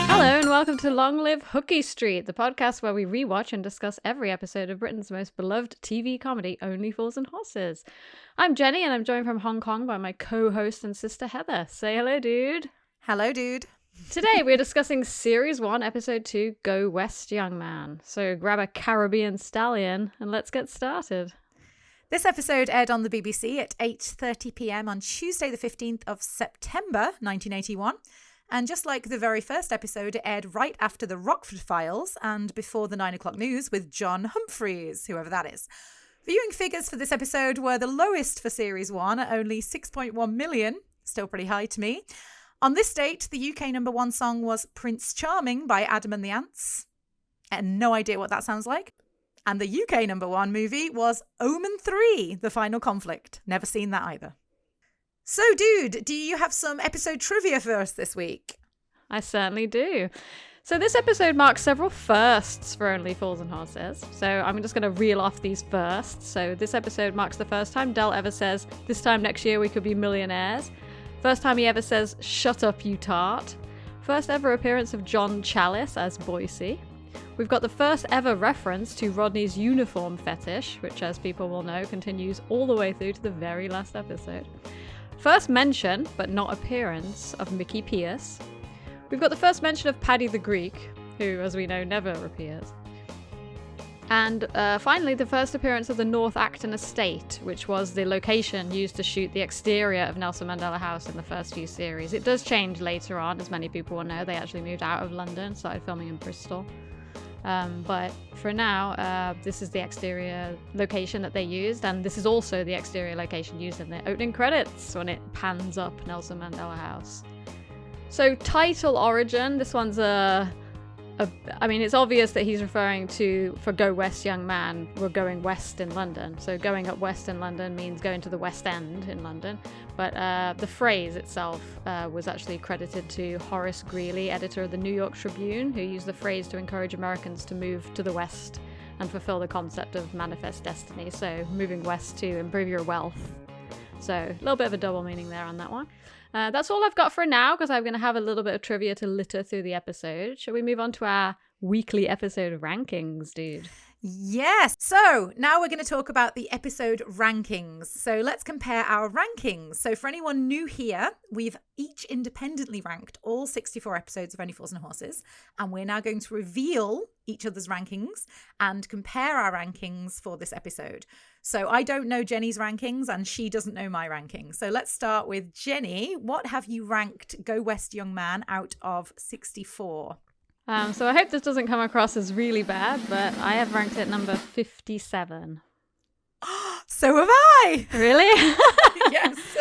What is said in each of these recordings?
Hello and welcome to Long Live Hooky Street, the podcast where we rewatch and discuss every episode of Britain's most beloved TV comedy, Only Fools and Horses. I'm Jenny and I'm joined from Hong Kong by my co-host and sister Heather. Say hello, dude. Hello, dude. Today we're discussing Series 1, Episode 2, Go West, Young Man. So grab a Caribbean stallion and let's get started. This episode aired on the BBC at 8:30 p.m. on Tuesday the 15th of September 1981. And just like the very first episode, it aired right after the Rockford Files and before the 9 o'clock news with John Humphreys, whoever that is. Viewing figures for this episode were the lowest for Series 1 at only 6.1 million, still pretty high to me. On this date, the UK number one song was Prince Charming by Adam and the Ants. And no idea what that sounds like. And the UK number one movie was Omen 3, The Final Conflict. Never seen that either. So, dude, do you have some episode trivia for us this week? I certainly do. So this episode marks several firsts for Only Fools and Horses. So I'm just going to reel off these firsts. So this episode marks the first time Del ever says, "This time next year we could be millionaires." First time he ever says, "Shut up, you tart." First ever appearance of John Challis as Boise. We've got the first ever reference to Rodney's uniform fetish, which, as people will know, continues all the way through to the very last episode. First mention, but not appearance, of Mickey Pierce. We've got the first mention of Paddy the Greek, who, as we know, never appears. And finally, the first appearance of the North Acton Estate, which was the location used to shoot the exterior of Nelson Mandela House in the first few series. It does change later on, as many people will know. They actually moved out of London, started filming in Bristol. But for now, this is the exterior location that they used, and this is also the exterior location used in the opening credits when it pans up Nelson Mandela House. So title origin, this one's I mean, it's obvious that he's referring to, for Go West Young Man, we're going west in London. So going up west in London means going to the West End in London. But the phrase itself was actually credited to Horace Greeley, editor of the New York Tribune, who used the phrase to encourage Americans to move to the West and fulfill the concept of manifest destiny. So moving west to improve your wealth. So a little bit of a double meaning there on that one. That's all I've got for now, because I'm going to have a little bit of trivia to litter through the episode. Shall we move on to our weekly episode rankings, dude? Yes. So now we're going to talk about the episode rankings. So let's compare our rankings. So for anyone new here, we've each independently ranked all 64 episodes of Only Fools and Horses. And we're now going to reveal each other's rankings and compare our rankings for this episode. So I don't know Jenny's rankings and she doesn't know my rankings. So let's start with Jenny. What have you ranked Go West Young Man out of 64? So I hope this doesn't come across as really bad, but I have ranked it number 57. So have I! Really? Yes.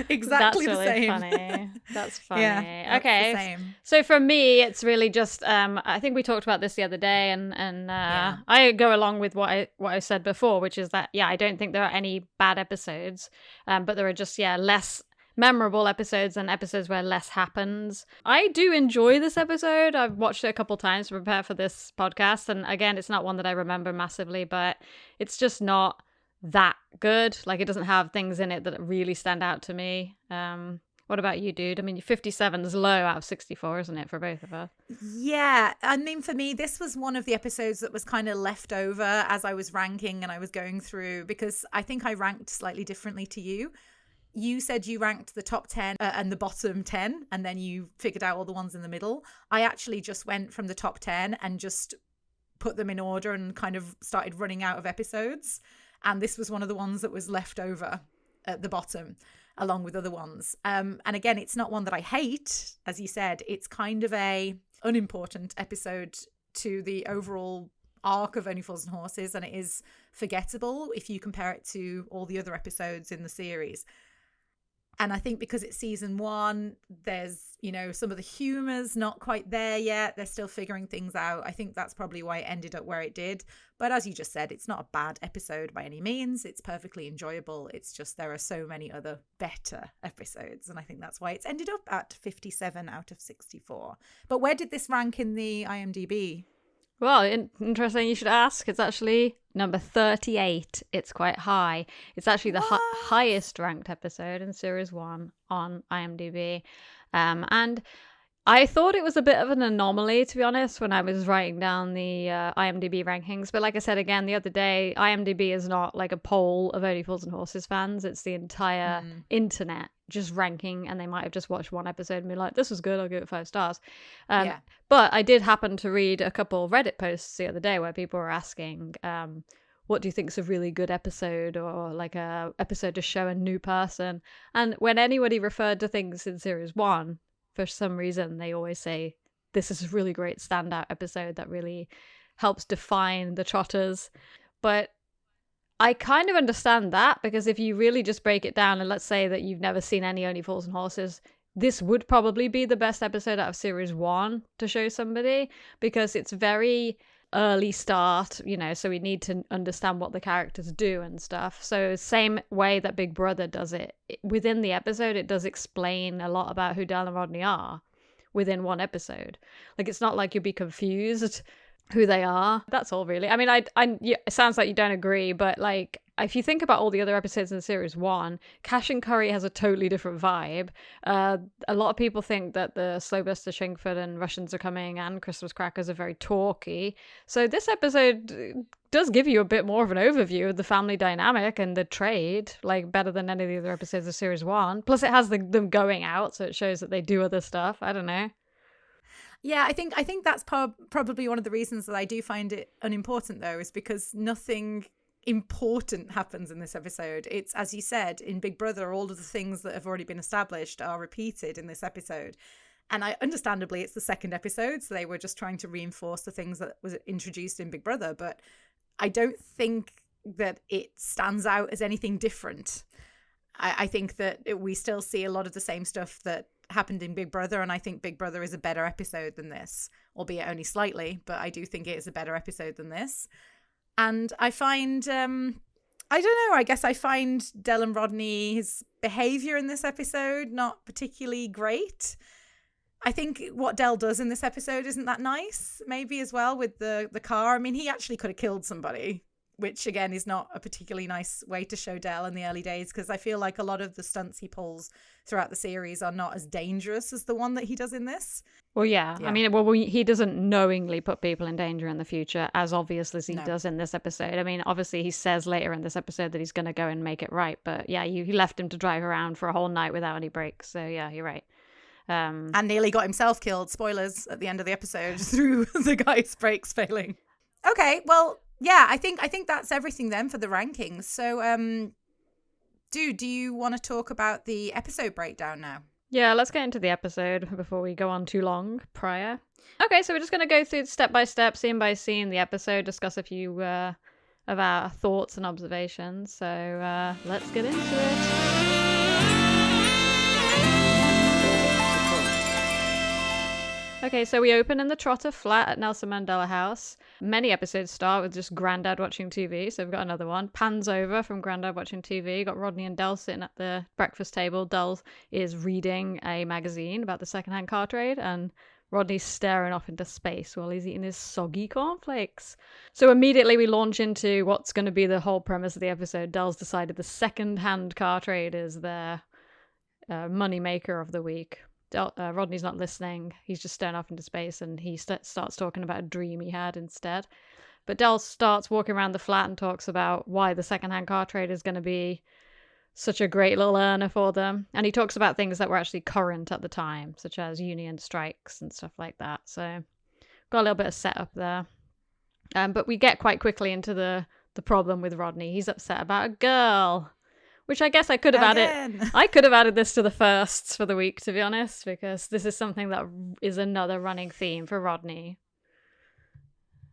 Exactly That's the really same. funny. That's funny. Yeah, okay. the same. So for me, it's really just, I think we talked about this the other day, and I go along with what I said before, which is that, I don't think there are any bad episodes, but there are just, less memorable episodes and episodes where less happens. I do enjoy this episode. I've watched it a couple times to prepare for this podcast, and again, it's not one that I remember massively, but it's just not that good. Like, it doesn't have things in it that really stand out to me. What about you, dude? I mean, 57 is low out of 64, isn't it, for both of us? Yeah, I mean, for me, this was one of the episodes that was kind of left over as I was ranking and I was going through, because I think I ranked slightly differently to you. You said you ranked the top 10 and the bottom 10, and then you figured out all the ones in the middle. I actually just went from the top 10 and just put them in order and kind of started running out of episodes. And this was one of the ones that was left over at the bottom, along with other ones. And again, it's not one that I hate. As you said, it's kind of a unimportant episode to the overall arc of Only Fools and Horses, and it is forgettable if you compare it to all the other episodes in the series. And I think because it's season one, there's, some of the humor's not quite there yet. They're still figuring things out. I think that's probably why it ended up where it did. But as you just said, it's not a bad episode by any means. It's perfectly enjoyable. It's just there are so many other better episodes. And I think that's why it's ended up at 57 out of 64. But where did this rank in the IMDb? Well, interesting you should ask. It's actually number 38. It's quite high. It's actually the highest ranked episode in Series 1 on IMDb. And I thought it was a bit of an anomaly, to be honest, when I was writing down the IMDb rankings. But like I said again the other day, IMDb is not like a poll of Only Fools and Horses fans. It's the entire internet just ranking, and they might have just watched one episode and be like, this was good, I'll give it 5 stars. But I did happen to read a couple Reddit posts the other day where people were asking, what do you think is a really good episode, or like a episode to show a new person? And when anybody referred to things in Series 1, for some reason, they always say, this is a really great standout episode that really helps define the Trotters. But I kind of understand that, because if you really just break it down, and let's say that you've never seen any Only Fools and Horses, this would probably be the best episode out of Series 1 to show somebody, because it's very early start, so we need to understand what the characters do and stuff. So same way that Big Brother does it, within the episode, it does explain a lot about who Del and Rodney are within one episode. Like, it's not like you'll be confused who they are. That's all, really. I mean, it sounds like you don't agree, but like, if you think about all the other episodes in Series 1, Cash and Curry has a totally different vibe. A lot of people think that the Slowbuster Chingford and Russians Are Coming and Christmas Crackers are very talky. So this episode does give you a bit more of an overview of the family dynamic and the trade, like better than any of the other episodes of Series 1. Plus it has them going out, so it shows that they do other stuff. I don't know. Yeah, I think that's probably one of the reasons that I do find it unimportant, though, is because nothing important happens in this episode. It's, as you said, in Big Brother, all of the things that have already been established are repeated in this episode. And understandably, it's the second episode, so they were just trying to reinforce the things that was introduced in Big Brother. But I don't think that it stands out as anything different. I think that we still see a lot of the same stuff that happened in Big Brother, and I think Big Brother is a better episode than this, albeit only slightly, but I do think it is a better episode than this. And I find, I don't know, I guess I find Del and Rodney's behavior in this episode not particularly great. I think what Del does in this episode isn't that nice, maybe, as well, with the car. I mean, he actually could have killed somebody, which again is not a particularly nice way to show Del in the early days, because I feel like a lot of the stunts he pulls throughout the series are not as dangerous as the one that he does in this. Well, yeah. I mean, he doesn't knowingly put people in danger in the future, as obvious as he does in this episode. I mean, obviously he says later in this episode that he's going to go and make it right, but yeah, he left him to drive around for a whole night without any brakes, so yeah, you're right. And nearly got himself killed, spoilers, at the end of the episode through the guy's brakes failing. Okay, well, yeah, I think that's everything then for the rankings. So, do you want to talk about the episode breakdown now? Yeah, let's get into the episode before we go on too long prior. Okay, so we're just going to go through step by step, scene by scene, the episode, discuss a few of our thoughts and observations. So let's get into it. Okay, so we open in the Trotter flat at Nelson Mandela House. Many episodes start with just Grandad watching TV, so we've got another one. Pans over from Grandad watching TV. Got Rodney and Del sitting at the breakfast table. Del is reading a magazine about the secondhand car trade, and Rodney's staring off into space while he's eating his soggy cornflakes. So immediately we launch into what's going to be the whole premise of the episode. Del's decided the secondhand car trade is their money maker of the week. Rodney's not listening. He's just staring off into space, and he starts talking about a dream he had instead. But Del starts walking around the flat and talks about why the secondhand car trade is going to be such a great little earner for them. And he talks about things that were actually current at the time, such as union strikes and stuff like that. So got a little bit of setup there. But we get quite quickly into the problem with Rodney. He's upset about a girl. Which I guess I could have added. I could have added this to the firsts for the week, to be honest, because this is something that is another running theme for Rodney.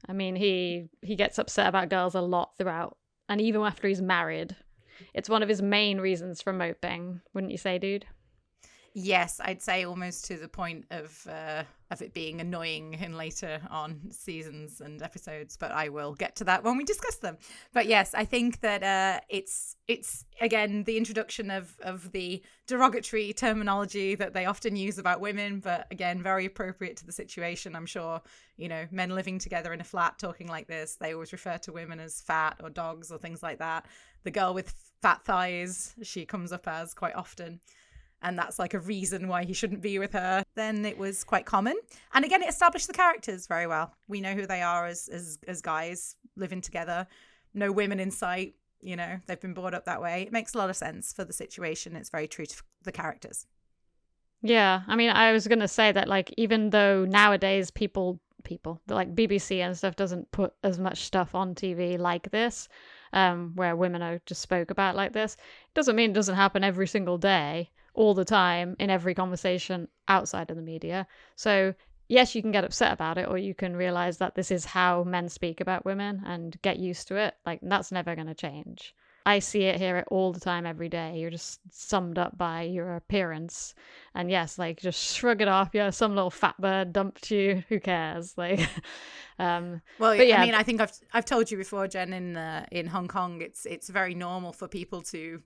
I mean, he gets upset about girls a lot throughout, and even after he's married. It's one of his main reasons for moping, wouldn't you say, dude? Yes, I'd say almost to the point of it being annoying in later on seasons and episodes, but I will get to that when we discuss them. But yes, I think that it's again the introduction of the derogatory terminology that they often use about women, but again very appropriate to the situation. I'm sure, you know, men living together in a flat talking like this, they always refer to women as fat or dogs or things like that. The girl with fat thighs, she comes up as quite often. And that's like a reason why he shouldn't be with her. Then it was quite common. And again, it established the characters very well. We know who they are as guys living together. No women in sight. You know, they've been brought up that way. It makes a lot of sense for the situation. It's very true to the characters. Yeah, I mean, I was going to say that, like, even though nowadays people, like BBC and stuff doesn't put as much stuff on TV like this, where women are just spoke about like this, it doesn't mean it doesn't happen every single day, all the time, in every conversation outside of the media. So yes, you can get upset about it, or you can realize that this is how men speak about women and get used to it. Like, that's never going to change. I see it, hear it all the time, every day. You're just summed up by your appearance. And yes, like, just shrug it off. Yeah, some little fat bird dumped you. Who cares? Like, well, but yeah. I mean, I think I've told you before, Jen, in Hong Kong, it's very normal for people to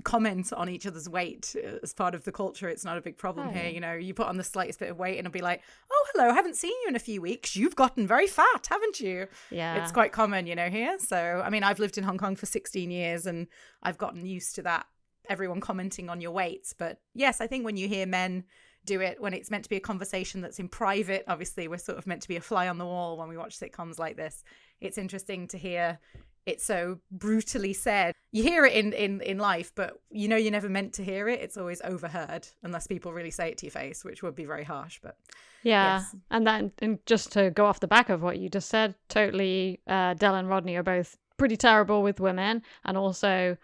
comment on each other's weight as part of the culture. It's not a big problem here. You know, you put on the slightest bit of weight and it'll be like, oh, hello, I haven't seen you in a few weeks. You've gotten very fat, haven't you? Yeah. It's quite common, you know, here. So, I mean, I've lived in Hong Kong for 16 years and I've gotten used to that, everyone commenting on your weights. But yes, I think when you hear men do it, when it's meant to be a conversation that's in private, obviously we're sort of meant to be a fly on the wall when we watch sitcoms like this. It's interesting to hear it's so brutally said. You hear it in life, but you know you're never meant to hear it. It's always overheard unless people really say it to your face, which would be very harsh. But yeah, yes. And just to go off the back of what you just said, totally, Del and Rodney are both pretty terrible with women, and also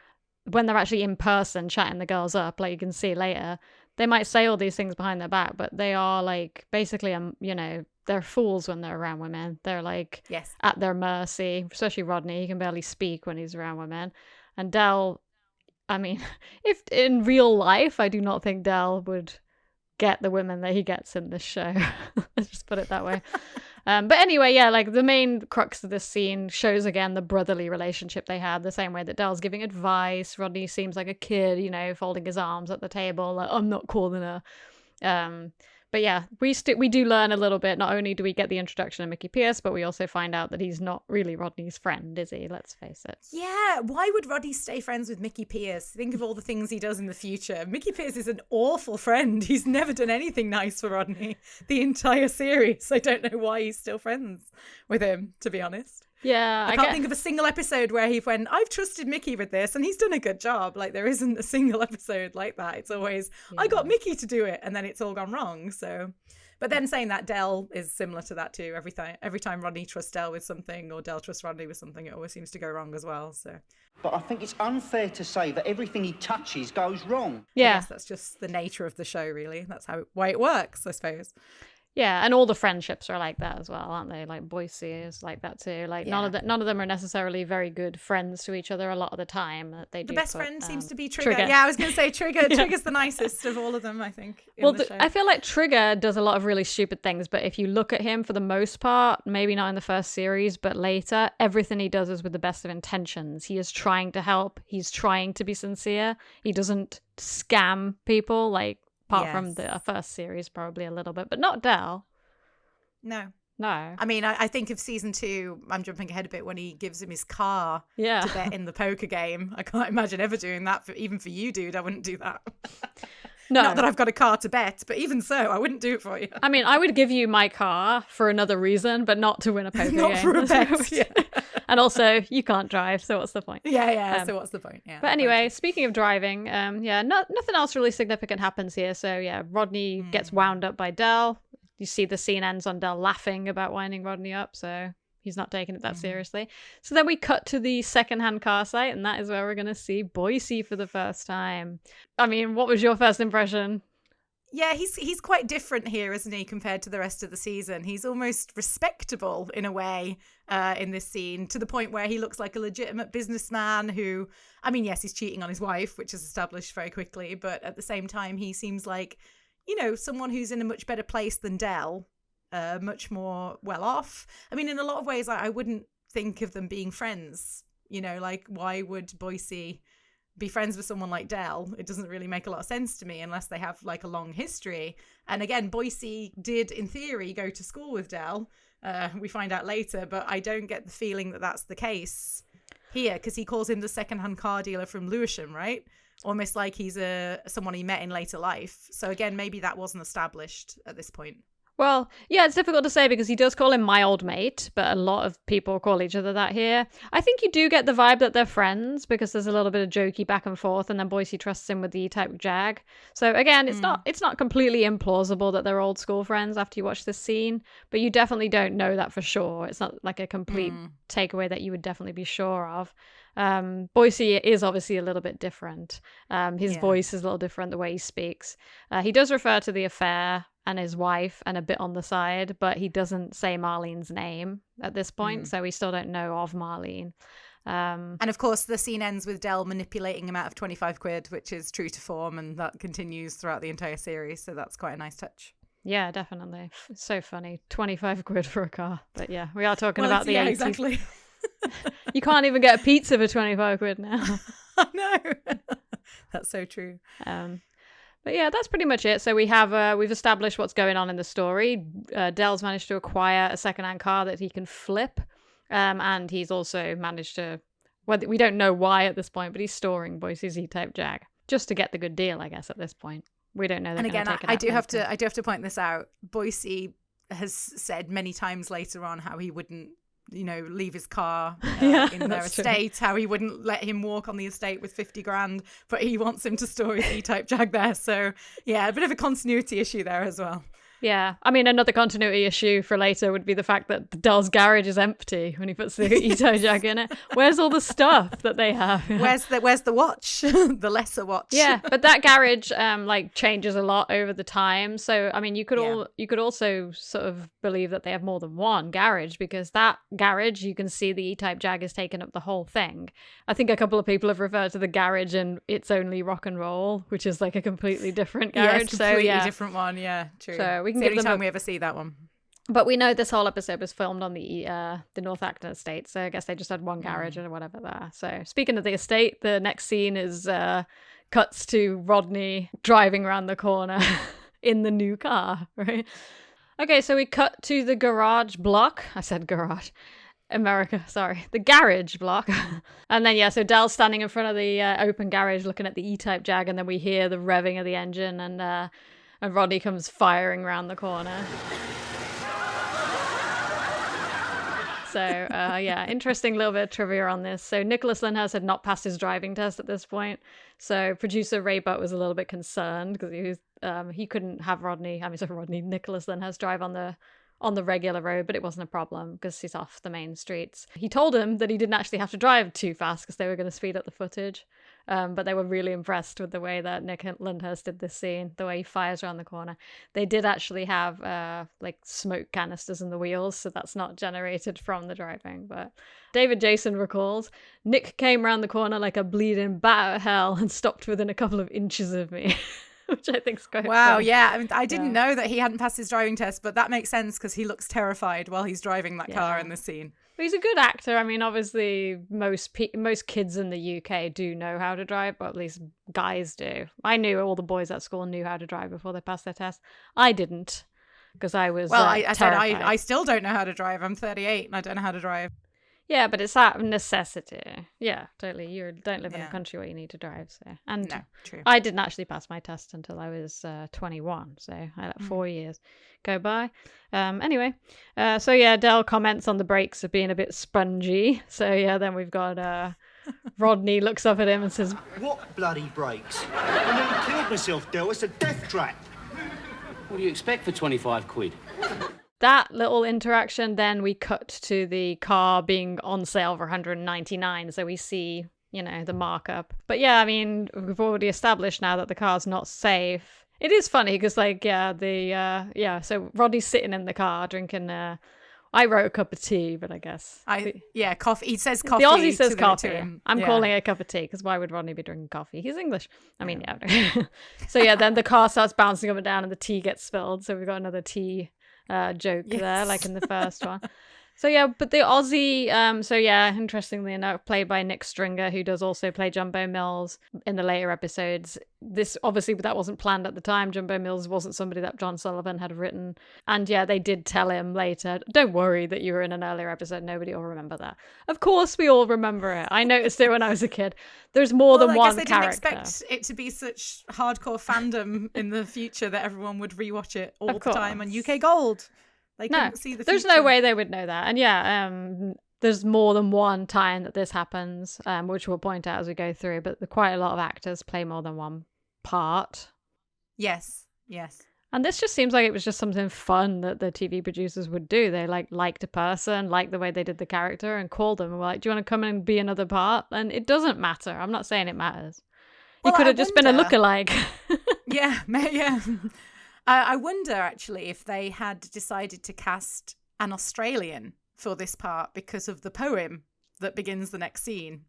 when they're actually in person chatting the girls up, like you can see later, they might say all these things behind their back, but they are like basically, you know, they're fools when they're around women. They're like at their mercy, especially Rodney. He can barely speak when he's around women. And Del, I mean, if in real life, I do not think Del would get the women that he gets in this show. Let's just put it that way. But anyway, yeah, like the main crux of this scene shows again the brotherly relationship they had, the same way that Del's giving advice. Rodney seems like a kid, you know, folding his arms at the table, like, I'm not calling her. But yeah, we do learn a little bit. Not only do we get the introduction of Mickey Pierce, but we also find out that he's not really Rodney's friend, is he? Let's face it. Yeah, why would Rodney stay friends with Mickey Pierce? Think of all the things he does in the future. Mickey Pierce is an awful friend. He's never done anything nice for Rodney the entire series. I don't know why he's still friends with him, to be honest. Yeah, I can't think of a single episode where he went, I've trusted Mickey with this and he's done a good job. Like, there isn't a single episode like that. It's always, I got Mickey to do it and then it's all gone wrong. So, but then saying that, Del is similar to that too. Every time Rodney trusts Del with something or Del trusts Rodney with something, it always seems to go wrong as well. So, but I think it's unfair to say that everything he touches goes wrong. Yeah, I guess that's just the nature of the show, really. That's why it works, I suppose. Yeah, and all the friendships are like that as well, aren't they? Like Boise is like that too. Like none of them are necessarily very good friends to each other a lot of the time. They do. The best friend seems to be Trigger. Yeah, I was going to say Trigger. Trigger's the nicest of all of them, I think. I feel like Trigger does a lot of really stupid things, but if you look at him for the most part, maybe not in the first series, but later, everything he does is with the best of intentions. He is trying to help. He's trying to be sincere. He doesn't scam people like. Apart from the first series, probably a little bit, but not Del. No. I mean, I think of season 2, I'm jumping ahead a bit, when he gives him his car to bet in the poker game. I can't imagine ever doing that, even for you, dude. I wouldn't do that. No. Not that I've got a car to bet, but even so, I wouldn't do it for you. I mean, I would give you my car for another reason, but not to win a poker game. Not for a bet, yeah. And also, you can't drive, so what's the point? Yeah, so what's the point? Yeah. But anyway, speaking of driving, nothing else really significant happens here. So yeah, Rodney gets wound up by Del. You see the scene ends on Del laughing about winding Rodney up, so he's not taking it that seriously. So then we cut to the secondhand car site, and that is where we're going to see Boise for the first time. I mean, what was your first impression? Yeah, he's quite different here, isn't he, compared to the rest of the season? He's almost respectable in a way in this scene, to the point where he looks like a legitimate businessman who, I mean, yes, he's cheating on his wife, which is established very quickly, but at the same time, he seems like, you know, someone who's in a much better place than Del, much more well off. I mean, in a lot of ways, I wouldn't think of them being friends. You know, like, why would Boise be friends with someone like Del? It doesn't really make a lot of sense to me unless they have like a long history. And again, Boise did in theory go to school with Del. We find out later, but I don't get the feeling that that's the case here, because he calls him the secondhand car dealer from Lewisham, right? Almost like he's someone he met in later life. So again, maybe that wasn't established at this point. Well, yeah, it's difficult to say because he does call him my old mate, but a lot of people call each other that here. I think you do get the vibe that they're friends because there's a little bit of jokey back and forth, and then Boise trusts him with the E-type Jag. So again, it's not completely implausible that they're old school friends after you watch this scene, but you definitely don't know that for sure. It's not like a complete takeaway that you would definitely be sure of. Boise is obviously a little bit different. His voice is a little different, the way he speaks. He does refer to the affair and his wife and a bit on the side, but he doesn't say Marlene's name at this point, so we still don't know of Marlene. And of course, the scene ends with Del manipulating him out of 25 quid, which is true to form, and that continues throughout the entire series, so that's quite a nice touch. Yeah, definitely. It's so funny. 25 quid for a car. But yeah, we are talking about the 80s. Exactly. You can't even get a pizza for 25 quid now. I know. That's so true. But yeah, that's pretty much it. So we've established what's going on in the story. Del's managed to acquire a secondhand car that he can flip. And he's also managed to, well, we don't know why at this point, but he's storing Boise's E-type Jag just to get the good deal, I guess, at this point. We don't know. And again, I do have to point this out. Boise has said many times later on how he wouldn't, you know, leave his car in their estate, how he wouldn't let him walk on the estate with 50 grand, but he wants him to store his E-type Jag there. So yeah, a bit of a continuity issue there as well. Yeah, I mean, another continuity issue for later would be the fact that Del's garage is empty when he puts the E-type Jag in it. Where's all the stuff that they have? Where's the watch? The lesser watch. Yeah, but that garage like changes a lot over the time. So I mean, you could also sort of believe that they have more than one garage, because that garage, you can see the E-type Jag is taking up the whole thing. I think a couple of people have referred to the garage and It's Only Rock and Roll, which is like a completely different garage. Yes, completely different one. Yeah, true. So we can give them time we ever see that one. But we know this whole episode was filmed on the North Acton estate, so I guess they just had one garage or whatever there. So speaking of the estate, the next scene is cuts to Rodney driving around the corner in the new car, right? Okay, so we cut to the garage block. I said garage. America, sorry. The garage block. And then, yeah, so Del's standing in front of the open garage looking at the E-type Jag, and then we hear the revving of the engine, and Rodney comes firing around the corner. So, yeah, interesting little bit of trivia on this. So Nicholas Lyndhurst had not passed his driving test at this point. So producer Ray Butt was a little bit concerned because he couldn't have Nicholas Lyndhurst drive on the regular road, but it wasn't a problem because he's off the main streets. He told him that he didn't actually have to drive too fast because they were going to speed up the footage. But they were really impressed with the way that Nick Lyndhurst did this scene, the way he fires around the corner. They did actually have like smoke canisters in the wheels, so that's not generated from the driving. But David Jason recalls, Nick came around the corner like a bleeding bat out of hell and stopped within a couple of inches of me. Which I think is quite fun. Yeah. I mean, I didn't know that he hadn't passed his driving test, but that makes sense because he looks terrified while he's driving that car in the scene. But he's a good actor. I mean, obviously, most kids in the UK do know how to drive, but at least guys do. I knew all the boys at school knew how to drive before they passed their test. I didn't, because I was I said I still don't know how to drive. I'm 38 and I don't know how to drive. Yeah, but it's out of necessity. Yeah, totally. You don't live in a country where you need to drive. So, and no, true. I didn't actually pass my test until I was 21. So I let 4 years go by. Anyway, so yeah, Del comments on the brakes of being a bit spongy. So yeah, then we've got Rodney looks up at him and says, "What bloody brakes? I nearly killed myself, Del. It's a death trap." What do you expect for 25 quid? That little interaction, then we cut to the car being on sale for $199, so we see, you know, the markup. But yeah, I mean, we've already established now that the car's not safe. It is funny because, like, so Rodney's sitting in the car drinking, I wrote a cup of tea, but I guess. Coffee. He says coffee. The Aussie says to coffee. him. I'm calling it a cup of tea because why would Rodney be drinking coffee? He's English. I mean, yeah. So, yeah, then the car starts bouncing up and down and the tea gets spilled. So we've got another tea joke there, like in the first one. So, yeah, but the Aussie, interestingly enough, played by Nick Stringer, who does also play Jumbo Mills in the later episodes. This, obviously, that wasn't planned at the time. Jumbo Mills wasn't somebody that John Sullivan had written. And, yeah, they did tell him later, don't worry that you were in an earlier episode. Nobody will remember that. Of course, we all remember it. I noticed it when I was a kid. There's more than one character. I guess they didn't expect it to be such hardcore fandom in the future that everyone would rewatch it all the time on UK Gold. They couldn't see the there's future. no way they would know that. And there's more than one time that this happens, which we'll point out as we go through, but quite a lot of actors play more than one part. Yes. And this just seems like it was just something fun that the TV producers would do. They liked a person, liked the way they did the character, and called them and were like, do you want to come and be another part? And it doesn't matter. I'm not saying it matters. Well, it could have just been a lookalike. Yeah. I wonder, actually, if they had decided to cast an Australian for this part because of the poem that begins the next scene.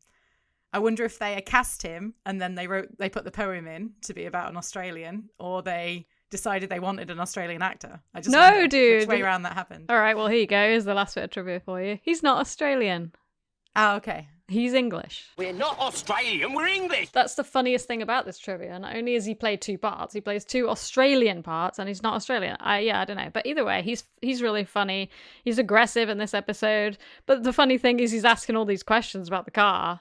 I wonder if they had cast him and then they put the poem in to be about an Australian, or they decided they wanted an Australian actor. I just wonder dude. Which way around that happened. All right, well, here you go. Here's the last bit of trivia for you. He's not Australian. Oh, okay. He's English. We're not Australian, we're English. That's the funniest thing about this trivia. Not only has he played two parts, he plays two Australian parts, and he's not Australian. I don't know. But either way, he's really funny. He's aggressive in this episode. But the funny thing is he's asking all these questions about the car.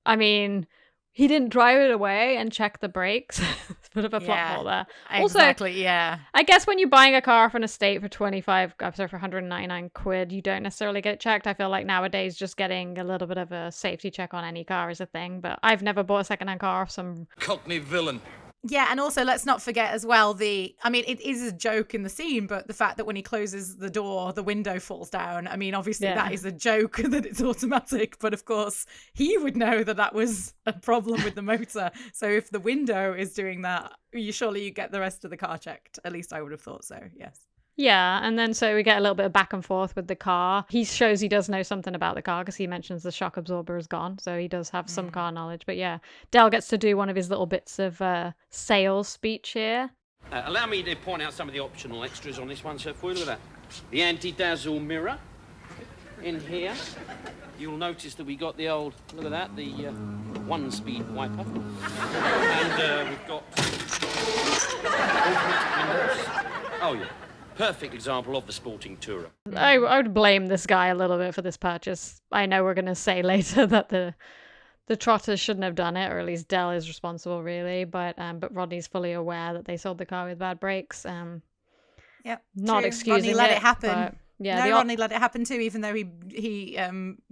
I mean, he didn't drive it away and check the brakes. It's a bit of a plot hole there. Exactly, also, yeah. I guess when you're buying a car off an estate for for 199 quid, you don't necessarily get it checked. I feel like nowadays just getting a little bit of a safety check on any car is a thing, but I've never bought a secondhand car off some Cockney villain. Yeah, and also let's not forget as well it is a joke in the scene, but the fact that when he closes the door, the window falls down. I mean, obviously that is a joke that it's automatic, but of course he would know that was a problem with the motor. So if the window is doing that, you get the rest of the car checked. At least I would have thought so, yes. Yeah, and then so we get a little bit of back and forth with the car. He shows he does know something about the car because he mentions the shock absorber is gone, so he does have some car knowledge. But yeah, Del gets to do one of his little bits of sales speech here. Allow me to point out some of the optional extras on this one, Sir Foy. Look at that. The anti-dazzle mirror in here. You'll notice that we got the old, look at that, the one-speed wiper. And we've got oh yeah. Perfect example of the sporting tourer. I would blame this guy a little bit for this purchase. I know we're going to say later that the Trotters shouldn't have done it, or at least Del is responsible, really. But Rodney's fully aware that they sold the car with bad brakes. Yep. Not true. excusing Rodney let it happen. But, yeah, Rodney let it happen too, even though he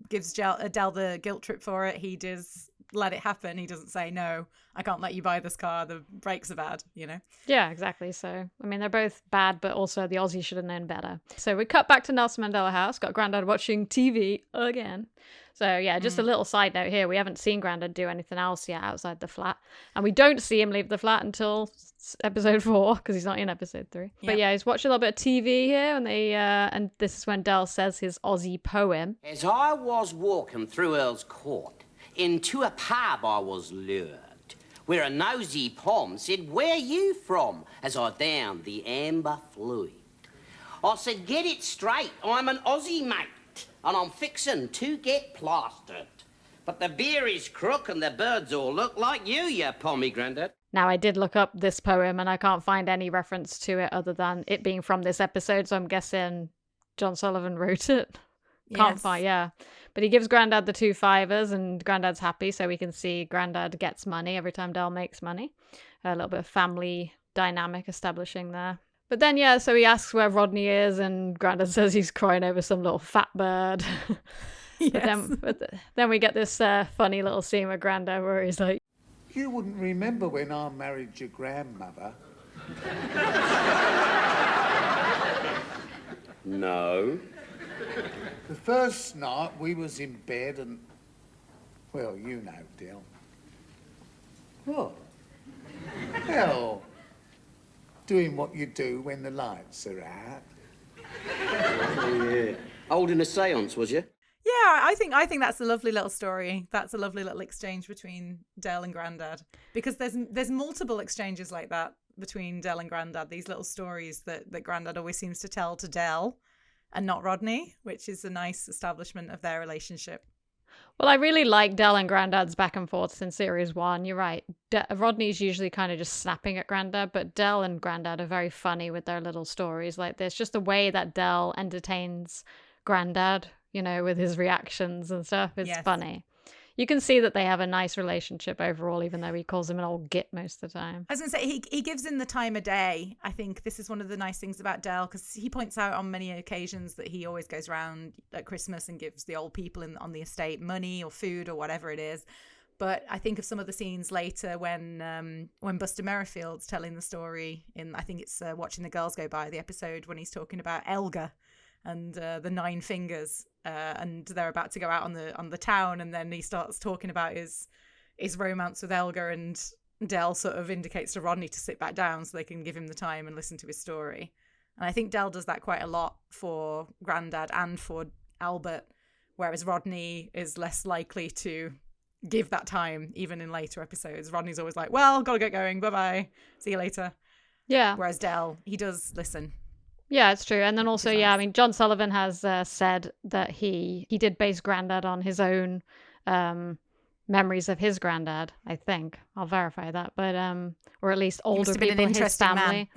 gives Del the guilt trip for it. He does let it happen. He doesn't say, no, I can't let you buy this car, the brakes are bad, Yeah, exactly. So I mean, they're both bad, but also the Aussie should have known better. So we cut back to Nelson Mandela House, got Grandad watching TV again. So yeah, just a little side note here, we haven't seen Grandad do anything else yet outside the flat, and we don't see him leave the flat until episode 4 because he's not in episode 3. But yeah, he's watching a little bit of TV here, and and this is when Del says his Aussie poem. As I was walking through Earl's Court, into a pub I was lured, where a nosy pom said, "Where you from?" as I downed the amber fluid. I said, "Get it straight, I'm an Aussie mate, and I'm fixin' to get plastered. But the beer is crook and the birds all look like you pommy grandad." Now, I did look up this poem, and I can't find any reference to it other than it being from this episode, so I'm guessing John Sullivan wrote it. Can't find, yeah. But he gives Grandad the 2 fivers, and Grandad's happy, so we can see Grandad gets money every time Del makes money. A little bit of family dynamic establishing there. But then, yeah, so he asks where Rodney is, and Grandad says he's crying over some little fat bird. But then we get this funny little scene with Grandad where he's like, "You wouldn't remember when I married your grandmother." No. The first night we was in bed and, well, you know, Del. What? Hell, doing what you do when the lights are out. Oh, yeah. Holding a seance, was you? Yeah, I think that's a lovely little story. That's a lovely little exchange between Del and Grandad, because there's multiple exchanges like that between Del and Grandad. These little stories that Grandad always seems to tell to Del, and not Rodney, which is a nice establishment of their relationship. Well, I really like Del and Grandad's back and forths in series 1. You're right. Rodney's usually kind of just snapping at Grandad, but Del and Grandad are very funny with their little stories like this. Just the way that Del entertains Grandad, you know, with his reactions and stuff. It's funny. You can see that they have a nice relationship overall, even though he calls him an old git most of the time. I was going to say, he gives him the time of day. I think this is one of the nice things about Del, because he points out on many occasions that he always goes around at Christmas and gives the old people on the estate money or food or whatever it is. But I think of some of the scenes later when Buster Merrifield's telling the story in, I think it's Watching the Girls Go By, the episode when he's talking about Elga and the 9 fingers, and they're about to go out on the town, and then he starts talking about his romance with Elga, and Del sort of indicates to Rodney to sit back down so they can give him the time and listen to his story. And I think Del does that quite a lot for Grandad and for Albert, whereas Rodney is less likely to give that time, even in later episodes. Rodney's always like, well, gotta get going, bye-bye, see you later. Yeah. Whereas Del, he does listen. Yeah, it's true. And then also, I mean, John Sullivan has said that he did base Grandad on his own memories of his granddad, I think. I'll verify that. But, or at least older people in his family.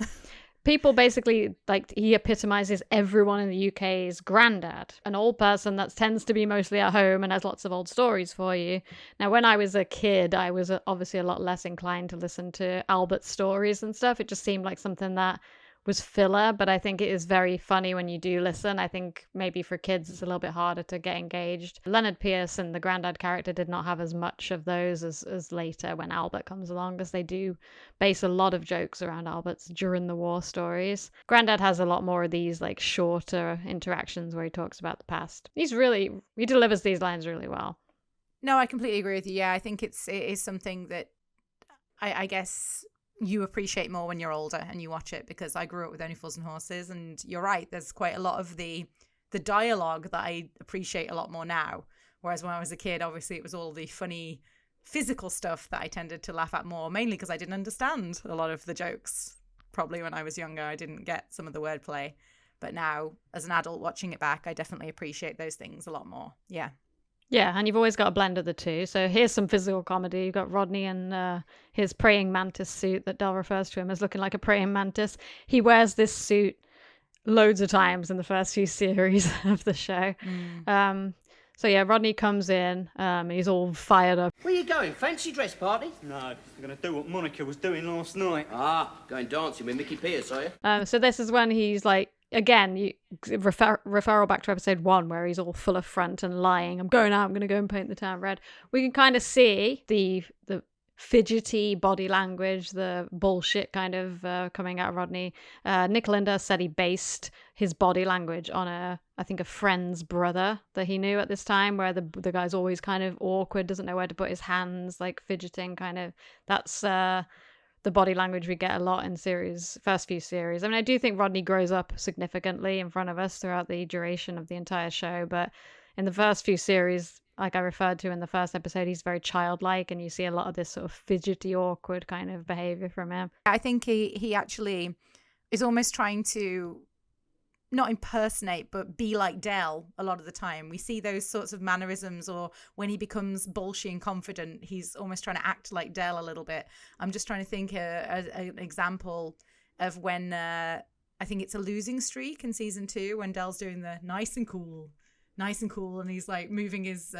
People basically, like, he epitomizes everyone in the UK's granddad, an old person that tends to be mostly at home and has lots of old stories for you. Now, when I was a kid, I was obviously a lot less inclined to listen to Albert's stories and stuff. It just seemed like something that was filler, but I think it is very funny when you do listen. I think maybe for kids it's a little bit harder to get engaged. Leonard Pierce and the Grandad character did not have as much of those as later when Albert comes along, because they do base a lot of jokes around Albert's during the war stories. Grandad has a lot more of these like shorter interactions where he talks about the past. He delivers these lines really well. No, I completely agree with you. Yeah, I think it is something that I guess you appreciate more when you're older and you watch it, because I grew up with Only Fools and Horses, and you're right, there's quite a lot of the dialogue that I appreciate a lot more now, whereas when I was a kid, obviously it was all the funny physical stuff that I tended to laugh at more, mainly because I didn't understand a lot of the jokes. Probably when I was younger I didn't get some of the wordplay, but now as an adult watching it back, I definitely appreciate those things a lot more. Yeah, and you've always got a blend of the two. So here's some physical comedy. You've got Rodney in his praying mantis suit that Del refers to him as looking like a praying mantis. He wears this suit loads of times in the first few series of the show. So yeah, Rodney comes in, he's all fired up. Where you going? Fancy dress party? No, I'm going to do what Monica was doing last night. Ah, going dancing with Mickey Pierce, are you? So this is when he's like, again, referral back to episode 1 where he's all full of front and lying. I'm going to go and paint the town red. We can kind of see the fidgety body language, the bullshit kind of coming out of Rodney. Nick Linder said he based his body language on I think a friend's brother that he knew at this time, where the guy's always kind of awkward, doesn't know where to put his hands, like fidgeting kind of. That's the body language we get a lot in first few series. I mean, I do think Rodney grows up significantly in front of us throughout the duration of the entire show, but in the first few series, like I referred to in the first episode, he's very childlike, and you see a lot of this sort of fidgety, awkward kind of behavior from him. I think he actually is almost trying to not impersonate, but be like Del a lot of the time. We see those sorts of mannerisms, or when he becomes bolshy and confident, he's almost trying to act like Del a little bit. I'm just trying to think an example of when I think it's a losing streak in season 2 when Del's doing the nice and cool, and he's like moving his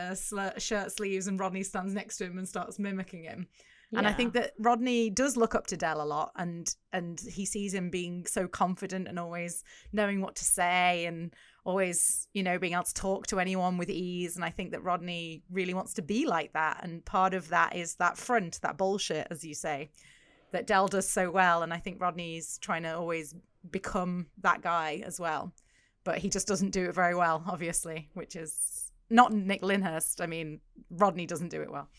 shirt sleeves, and Rodney stands next to him and starts mimicking him. And I think that Rodney does look up to Del a lot, and he sees him being so confident and always knowing what to say, and always, being able to talk to anyone with ease. And I think that Rodney really wants to be like that. And part of that is that front, that bullshit, as you say, that Del does so well. And I think Rodney's trying to always become that guy as well. But he just doesn't do it very well, obviously, which is not Nick Lyndhurst. I mean, Rodney doesn't do it well.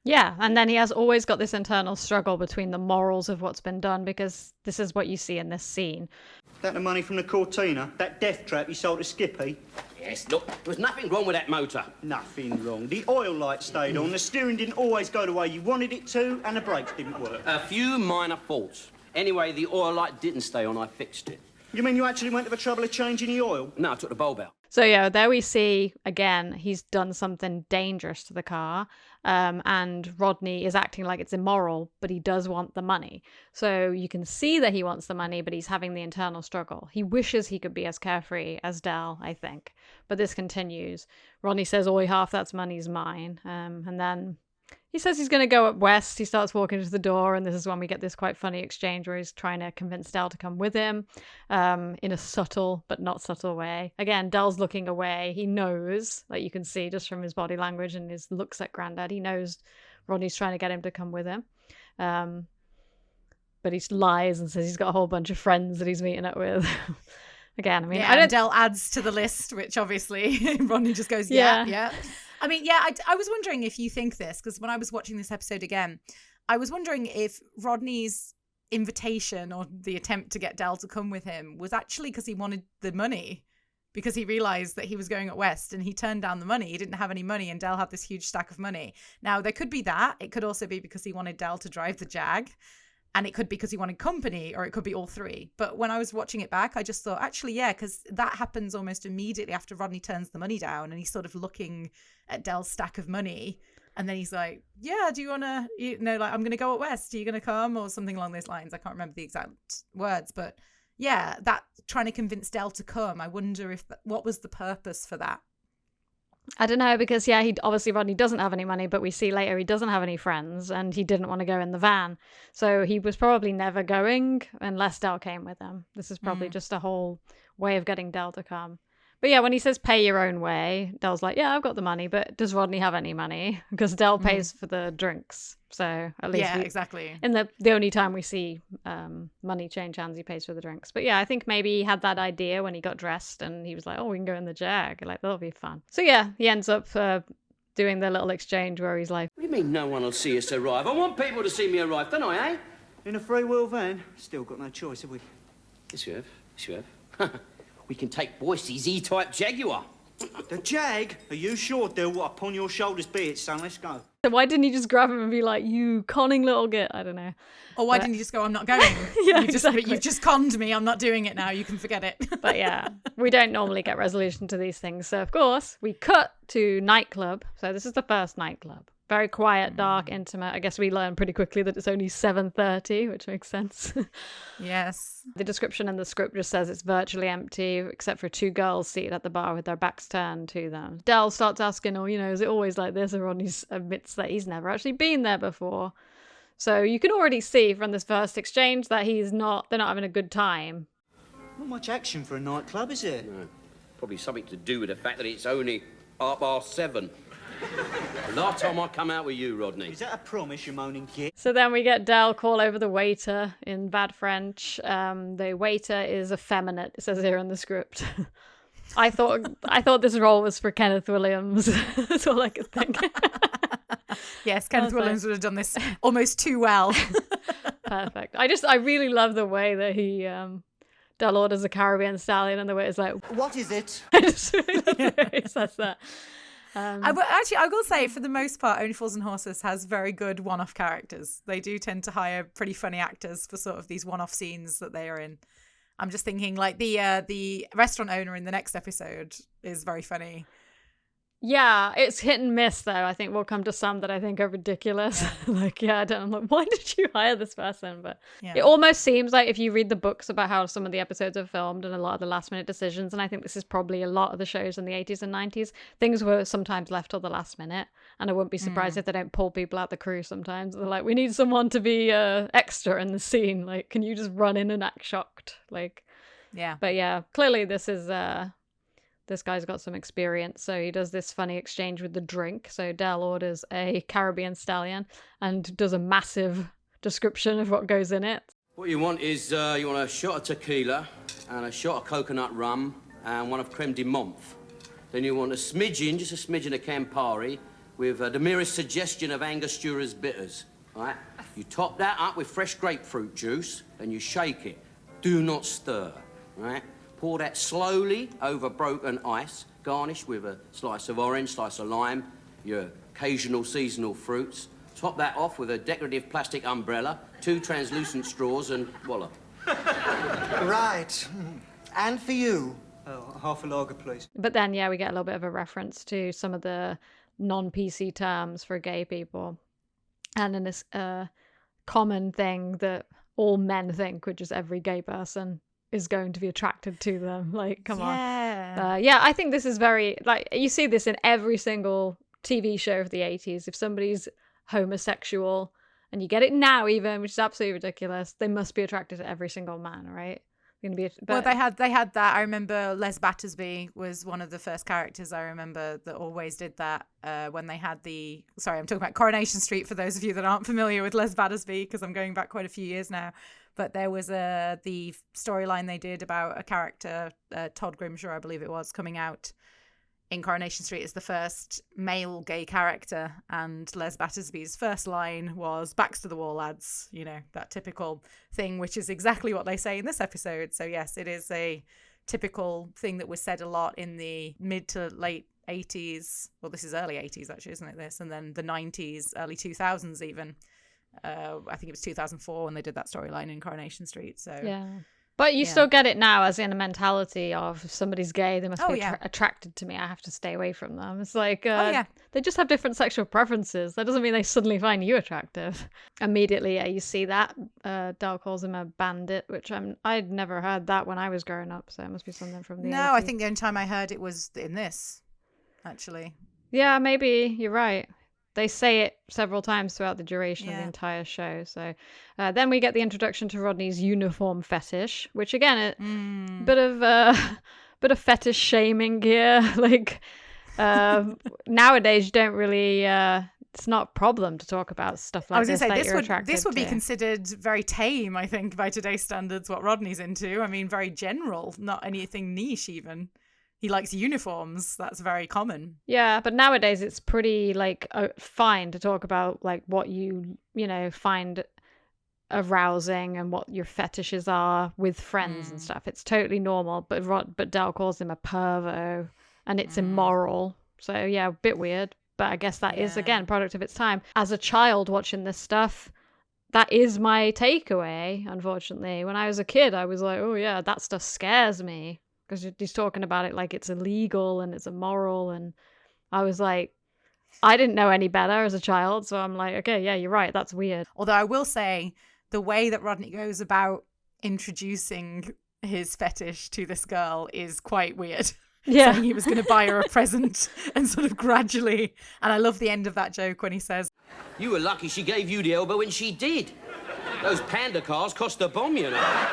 Yeah, and then he has always got this internal struggle between the morals of what's been done, because this is what you see in this scene. That the money from the Cortina? That death trap you sold to Skippy? Yes, look, there was nothing wrong with that motor. Nothing wrong. The oil light stayed on, the steering didn't always go the way you wanted it to, and the brakes didn't work. A few minor faults. Anyway, the oil light didn't stay on. I fixed it. You mean you actually went to the trouble of changing the oil? No, I took the bulb out. So yeah, there we see, again, he's done something dangerous to the car, and Rodney is acting like it's immoral, but he does want the money. So you can see that he wants the money, but he's having the internal struggle. He wishes he could be as carefree as Del, I think. But this continues. Rodney says, "Oi, half that's money's mine." And then he says he's going to go up west. He starts walking to the door, and this is when we get this quite funny exchange where he's trying to convince Del to come with him in a subtle but not subtle way. Again, Del's looking away. He knows, like you can see just from his body language and his looks at Grandad, he knows Rodney's trying to get him to come with him. But he lies and says he's got a whole bunch of friends that he's meeting up with. Again, I mean, yeah, and Del adds to the list, which obviously Rodney just goes, yeah. I mean, yeah, I was wondering if you think this, because when I was watching this episode again, I was wondering if Rodney's invitation or the attempt to get Del to come with him was actually because he wanted the money, because he realized that he was going at West and he turned down the money. He didn't have any money and Del had this huge stack of money. Now, there could be that. It could also be because he wanted Del to drive the Jag. And it could be because he wanted company, or it could be all three. But when I was watching it back, I just thought, actually, yeah, because that happens almost immediately after Rodney turns the money down and he's sort of looking at Del's stack of money. And then he's like, yeah, do you want to, like, I'm going to go at West. Are you going to come? Or something along those lines. I can't remember the exact words. But yeah, that trying to convince Del to come, I wonder if what was the purpose for that? I don't know, because yeah, Rodney doesn't have any money, but we see later he doesn't have any friends and he didn't want to go in the van. So he was probably never going unless Del came with him. This is probably just a whole way of getting Del to come. But yeah, when he says pay your own way, Del's like, yeah, I've got the money, but does Rodney have any money? Because Del pays for the drinks. So at least exactly. In the only time we see money change hands, he pays for the drinks. But yeah, I think maybe he had that idea when he got dressed and he was like, oh, we can go in the Jag. Like, that'll be fun. So yeah, he ends up doing the little exchange where he's like, What do you mean no one will see us arrive? I want people to see me arrive, don't I, eh? In a three-wheel van? Still got no choice, have we? Yes, you have. Yes, you have. We can take Boise's E-Type Jaguar. The Jag? Are you sure, Del? What upon your shoulders be it, son? Let's go. so why didn't he just grab him and be like, you conning little git? I don't know. Or why didn't you just go, I'm not going? Yeah, exactly. You've just conned me. I'm not doing it now. You can forget it. But yeah, we don't normally get resolution to these things. So of course, we cut to nightclub. So this is the first nightclub. Very quiet, dark, intimate. I guess we learn pretty quickly that it's only 7:30, which makes sense. Yes. The description in the script just says it's virtually empty, except for two girls seated at the bar with their backs turned to them. Del starts asking, is it always like this? And Rodney admits that he's never actually been there before. So you can already see from this first exchange that they're not having a good time. Not much action for a nightclub, is it? No. Probably something to do with the fact that it's only 7:30. The last time I come out with you, Rodney. Is that a promise, you moaning git? So then we get Del call over the waiter in bad French. The waiter is effeminate, it says here in the script. I thought this role was for Kenneth Williams. That's all I could think. Yes, Kenneth Williams would have done this almost too well. Perfect. I really love the way that he Del orders a Caribbean stallion and the waiter's like, what is it? I just really love the way he says that. I will say, for the most part, Only Fools and Horses has very good one-off characters. They do tend to hire pretty funny actors for sort of these one-off scenes that they are in. I'm just thinking, like, the restaurant owner in the next episode is very funny. Yeah, it's hit and miss, though. I think we'll come to some that I think are ridiculous. I'm like, why did you hire this person? But it almost seems like if you read the books about how some of the episodes are filmed and a lot of the last minute decisions, and I think this is probably a lot of the shows in the 80s and 90s, things were sometimes left till the last minute. And I wouldn't be surprised if they don't pull people out the crew sometimes. They're like, we need someone to be extra in the scene. Like, can you just run in and act shocked? Like, yeah. But yeah, clearly this guy's got some experience, so he does this funny exchange with the drink. So Del orders a Caribbean stallion and does a massive description of what goes in it. What you want is, you want a shot of tequila and a shot of coconut rum and one of creme de menthe. Then you want just a smidgen of Campari, with the merest suggestion of Angostura bitters. All right? You top that up with fresh grapefruit juice and you shake it. Do not stir. All right? Pour that slowly over broken ice. Garnish with a slice of orange, slice of lime, your occasional seasonal fruits. Top that off with a decorative plastic umbrella, 2 translucent straws, and voila. Right. And for you? Oh, half a lager, please. But then, yeah, we get a little bit of a reference to some of the non-PC terms for gay people. And then this common thing that all men think, which is every gay person is going to be attracted to them. Like, come on. Yeah, I think this is very, like, you see this in every single TV show of the 80s. If somebody's homosexual, and you get it now even, which is absolutely ridiculous, they must be attracted to every single man, right? Well, they had that. I remember Les Battersby was one of the first characters I remember that always did that when they had I'm talking about Coronation Street for those of you that aren't familiar with Les Battersby, because I'm going back quite a few years now. But there was the storyline they did about a character, Todd Grimshaw, I believe it was, coming out in Coronation Street as the first male gay character, and Les Battersby's first line was "backs to the wall, lads," you know, that typical thing, which is exactly what they say in this episode. So yes, it is a typical thing that was said a lot in the mid to late 80s. Well, this is early 80s actually, isn't it, this? And then the 90s, early 2000s even. I think it was 2004 when they did that storyline in Coronation Street. So yeah. But you still get it now as in a mentality of if somebody's gay, they must be attracted to me. I have to stay away from them. It's like they just have different sexual preferences. That doesn't mean they suddenly find you attractive. Immediately, you see that. Del calls him a bandit, which I'd never heard that when I was growing up. So it must be something from the 80s. I think the only time I heard it was in this, actually. Yeah, maybe you're right. They say it several times throughout the duration of the entire show. So then we get the introduction to Rodney's uniform fetish, which again, a bit of fetish shaming here. Like nowadays, you don't really. It's not a problem to talk about stuff like this. This would be considered very tame, I think, by today's standards. What Rodney's into, I mean, very general, not anything niche even. He likes uniforms. That's very common. Yeah, but nowadays it's pretty fine to talk about like what you find arousing and what your fetishes are with friends and stuff. It's totally normal. But Del calls him a pervo, and it's immoral. So yeah, a bit weird. But I guess that is again product of its time. As a child watching this stuff, that is my takeaway. Unfortunately, when I was a kid, I was like, oh yeah, that stuff scares me. Because he's talking about it like it's illegal and it's immoral. And I was like, I didn't know any better as a child. So I'm like, okay, yeah, you're right. That's weird. Although I will say the way that Rodney goes about introducing his fetish to this girl is quite weird. Yeah. Saying he was going to buy her a present and sort of gradually. And I love the end of that joke when he says, "You were lucky she gave you the elbow when she did. Those panda cars cost a bomb, you know."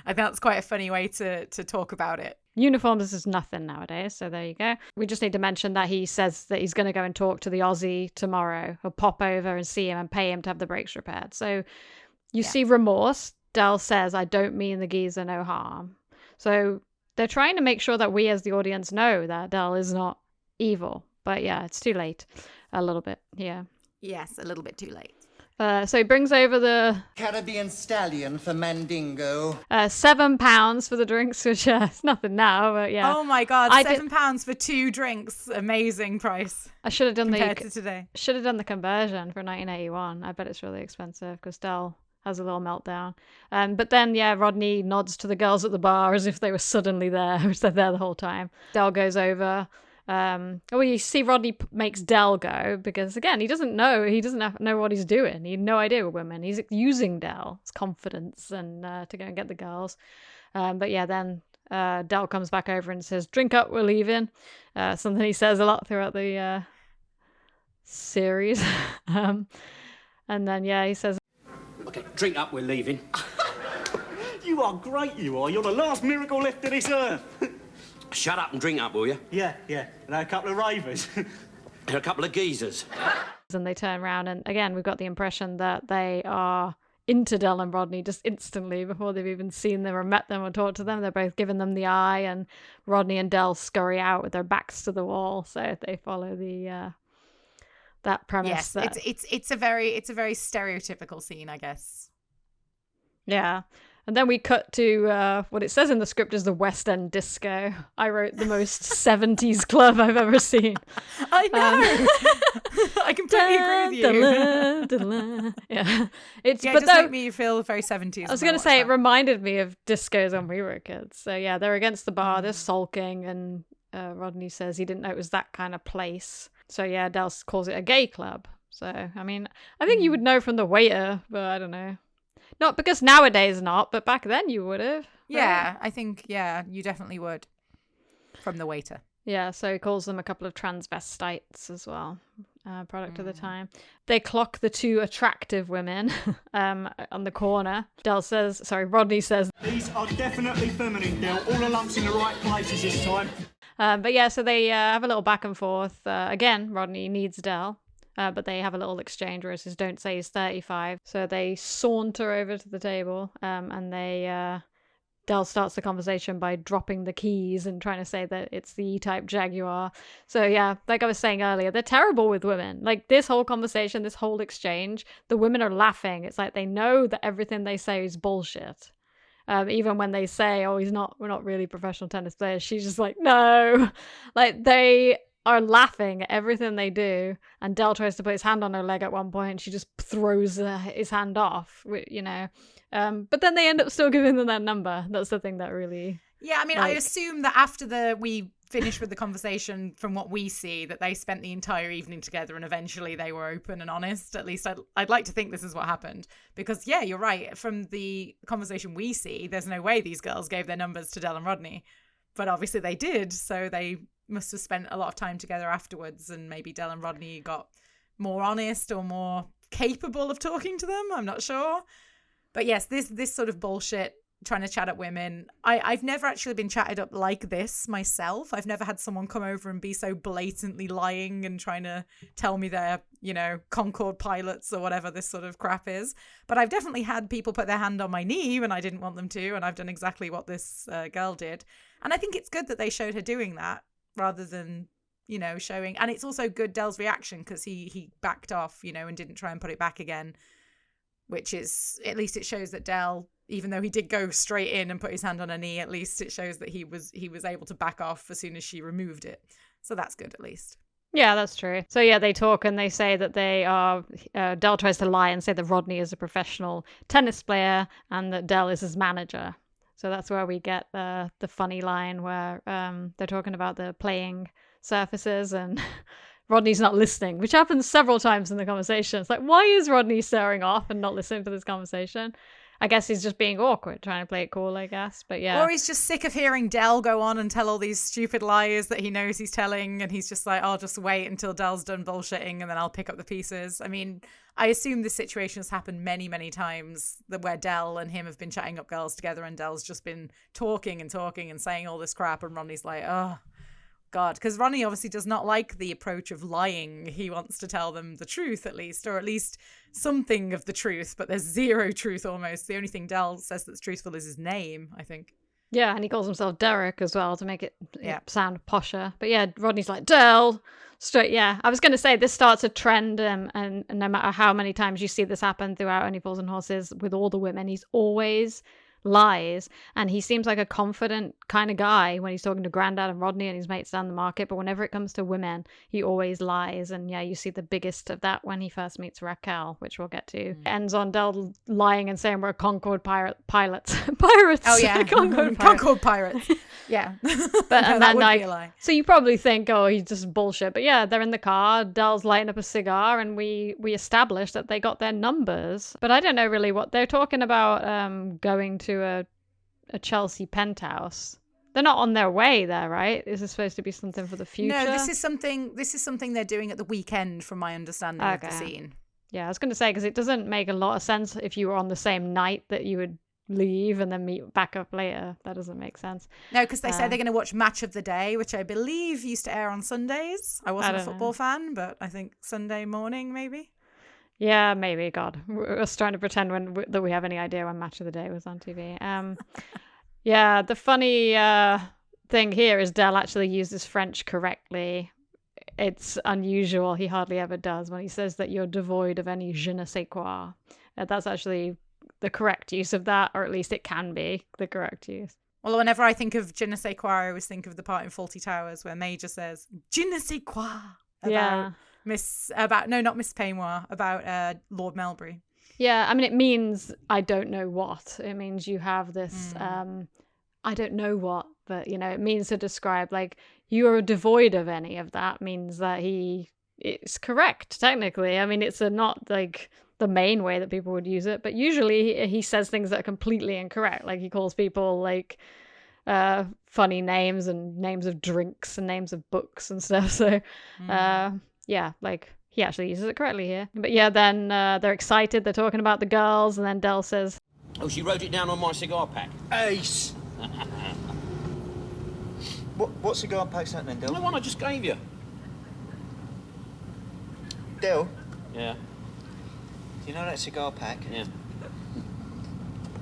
I think that's quite a funny way to talk about it. Uniforms is nothing nowadays, so there you go. We just need to mention that he says that he's going to go and talk to the Aussie tomorrow. He'll pop over and see him and pay him to have the brakes repaired. So you see remorse. Del says, "I don't mean the geezer no harm." So they're trying to make sure that we as the audience know that Del is not evil. But yeah, it's too late. A little bit, yeah. Yes, a little bit too late. So he brings over the Caribbean stallion for Mandingo. £7 for the drinks, which is nothing now, but yeah. Oh my God, £7 for 2 drinks. Amazing price. I should have done compared to today. Should have done the conversion for 1981. I bet it's really expensive because Del has a little meltdown. But then, yeah, Rodney nods to the girls at the bar as if they were suddenly there, which they're there the whole time. Del goes over. You see Rodney makes Del go because, again, he doesn't know what he's doing. He had no idea with women. He's using Del's confidence and to go and get the girls. But yeah, then Del comes back over and says, "Drink up, we're leaving." Something he says a lot throughout the series. And then, yeah, he says, "Okay, drink up, we're leaving." You are great, you are. You're the last miracle left of this earth. Shut up and drink up, will you? Yeah. And a couple of ravers. And a couple of geezers. And they turn around, and again, we've got the impression that they are into Del and Rodney just instantly before they've even seen them or met them or talked to them. They're both giving them the eye, and Rodney and Del scurry out with their backs to the wall. So they follow the that premise. Yes, that... it's a very stereotypical scene, I guess. Yeah. And then we cut to what it says in the script is the West End Disco. I wrote the most 70s club I've ever seen. I know. I completely agree with you. Yeah. It just made me feel very 70s. I was going to say, it reminded me of discos when we were kids. So yeah, they're against the bar, they're sulking, and Rodney says he didn't know it was that kind of place. So yeah, Del calls it a gay club. So, I mean, I think you would know from the waiter, but I don't know. Not because nowadays not, but back then you would have. Yeah, I think, you definitely would. From the waiter. Yeah, so he calls them a couple of transvestites as well, product of the time. They clock the two attractive women on the corner. Rodney says, These are definitely feminine, Del. All the lumps in the right places this time. But yeah, so they have a little back and forth. Again, Rodney needs Del. But they have a little exchange where it says, don't say he's 35. So they saunter over to the table and Del starts the conversation by dropping the keys and trying to say that it's the E-Type Jaguar. So yeah, like I was saying earlier, they're terrible with women. Like this whole conversation, this whole exchange, the women are laughing. It's like they know that everything they say is bullshit. Even when they say, oh, we're not really professional tennis players, she's just like, no. Like they are laughing at everything they do, and Del tries to put his hand on her leg at one point and she just throws his hand off, you know. But then they end up still giving them that number. That's the thing that really... Yeah, I mean, I assume that after we finished with the conversation, from what we see, that they spent the entire evening together and eventually they were open and honest. At least I'd like to think this is what happened. Because, yeah, you're right. From the conversation we see, there's no way these girls gave their numbers to Del and Rodney. But obviously they did, so they must have spent a lot of time together afterwards, and maybe Del and Rodney got more honest or more capable of talking to them. I'm not sure. But yes, this sort of bullshit, trying to chat up women. I've never actually been chatted up like this myself. I've never had someone come over and be so blatantly lying and trying to tell me they're, you know, Concorde pilots or whatever this sort of crap is. But I've definitely had people put their hand on my knee when I didn't want them to, and I've done exactly what this girl did. And I think it's good that they showed her doing that rather than, you know, showing. And it's also good Del's reaction, because he backed off, you know, and didn't try and put it back again, which is, at least it shows that Del, even though he did go straight in and put his hand on her knee, at least it shows that he was able to back off as soon as she removed it. So that's good, at least. Yeah, that's true. So yeah, they talk and they say that they are, Del tries to lie and say that Rodney is a professional tennis player and that Del is his manager. So that's where we get the funny line where they're talking about the playing surfaces and Rodney's not listening, which happens several times in the conversation. It's like, why is Rodney staring off and not listening to this conversation? I guess he's just being awkward, trying to play it cool, I guess. But yeah. Or he's just sick of hearing Del go on and tell all these stupid lies that he knows he's telling, and he's just like, I'll just wait until Del's done bullshitting and then I'll pick up the pieces. I mean, I assume this situation has happened many, many times, where Del and him have been chatting up girls together and Del's just been talking and saying all this crap, and Ronnie's like, oh, God. Because Ronnie obviously does not like the approach of lying. He wants to tell them the truth, at least, or at least something of the truth, but there's zero truth almost. The only thing Del says that's truthful is his name, I think. Yeah, and he calls himself Derek as well to make it sound posher. But yeah, Rodney's like, Del, straight, yeah. I was going to say, this starts a trend, and no matter how many times you see this happen throughout Only Fools and Horses with all the women, he's always lies, and he seems like a confident kind of guy when he's talking to Grandad and Rodney and his mates down the market, but whenever it comes to women, he always lies. And yeah, you see the biggest of that when he first meets Raquel, which we'll get to. Ends on Del lying and saying we're Concorde pilots. Pirates. Oh yeah, Concorde pirates. Yeah. But and then like, so you probably think, oh, he's just bullshit, but yeah, they're in the car, Del's lighting up a cigar, and we establish that they got their numbers. But I don't know really what they're talking about. Going to a Chelsea penthouse. They're not on their way there, right? Is this supposed to be something for the future? No, this is something they're doing at the weekend, from my understanding of the scene. Yeah, I was going to say, because it doesn't make a lot of sense if you were on the same night that you would leave and then meet back up later. That doesn't make sense. No, because they say they're going to watch Match of the Day, which I believe used to air on Sundays. I wasn't a football fan, but I think Sunday morning maybe. Yeah, maybe. God, we're just trying to pretend that we have any idea when Match of the Day was on TV. Yeah, the funny thing here is Del actually uses French correctly it's unusual. He hardly ever does when he says that you're devoid of any je ne sais quoi. That's actually the correct use of that, or at least it can be the correct use. Well, whenever I think of je ne sais quoi, I always think of the part in Fawlty Towers where Major says je ne sais quoi about not Miss Painoir, about Lord Melbury. Yeah, I mean, it means I don't know what. It means you have this, I don't know what, but, you know, it means to describe, like, you are devoid of any of that means that it's correct, technically. I mean, it's not, like, the main way that people would use it, but usually he says things that are completely incorrect. Like, he calls people, like, funny names and names of drinks and names of books and stuff. So, yeah, like... He actually uses it correctly here. But yeah, then they're excited. They're talking about the girls. And then Del says, Oh, she wrote it down on my cigar pack. Ace! What cigar pack's that then, Del? The one I just gave you. Del? Yeah. Do you know that cigar pack? Yeah.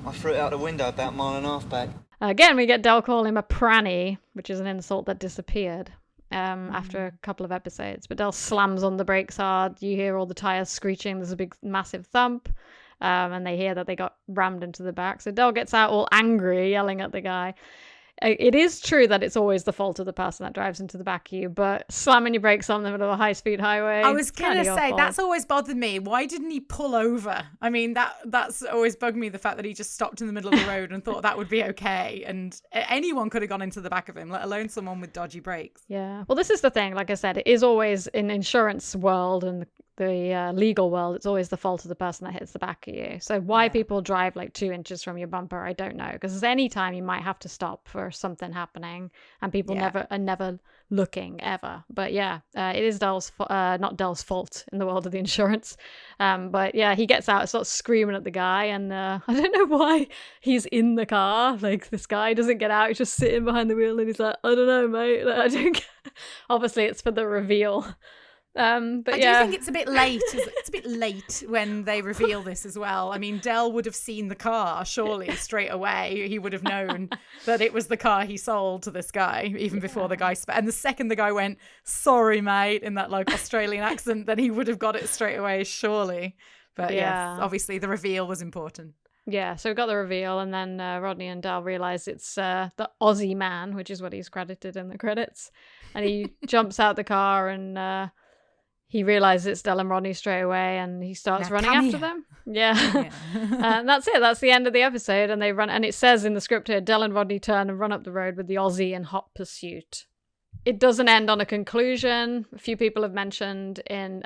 I threw it out the window about a mile and a half back. Again, we get Del call him a pranny, which is an insult that disappeared. After a couple of episodes, but Del slams on the brakes hard. You hear all the tires screeching. There's a big massive thump, and they hear that they got rammed into the back. So Del gets out all angry, yelling at the guy. It is true that it's always the fault of the person that drives into the back of you, but slamming your brakes on the middle of a high-speed highway... I was going to say, that's always bothered me. Why didn't he pull over? I mean, that's always bugged me, the fact that he just stopped in the middle of the road and thought that would be okay. And anyone could have gone into the back of him, let alone someone with dodgy brakes. Yeah. Well, this is the thing. Like I said, it is always in insurance world and the legal world, it's always the fault of the person that hits the back of you. So why people drive like 2 inches from your bumper, I don't know. Because any time you might have to stop for something happening, and people are never looking ever. But yeah, it is not Del's fault in the world of the insurance. But yeah, he gets out and starts screaming at the guy, and I don't know why he's in the car. Like, this guy doesn't get out; he's just sitting behind the wheel, and he's like, "I don't know, mate. Like, I don't get..." Obviously, it's for the reveal. But I do think it's a bit late. It's a bit late when they reveal this as well. I mean, Del would have seen the car, surely, straight away. He would have known that it was the car he sold to this guy, even before the guy... And the second the guy went, "Sorry, mate," in that, like, Australian accent, then he would have got it straight away, surely. But yes, obviously the reveal was important. Yeah, so we got the reveal, and then Rodney and Del realise it's the Aussie man, which is what he's credited in the credits. And he jumps out the car, and... he realizes it's Del and Rodney straight away, and he starts running after them. Yeah. And that's it. That's the end of the episode. And they run, and it says in the script here, Del and Rodney turn and run up the road with the Aussie in hot pursuit. It doesn't end on a conclusion. A few people have mentioned in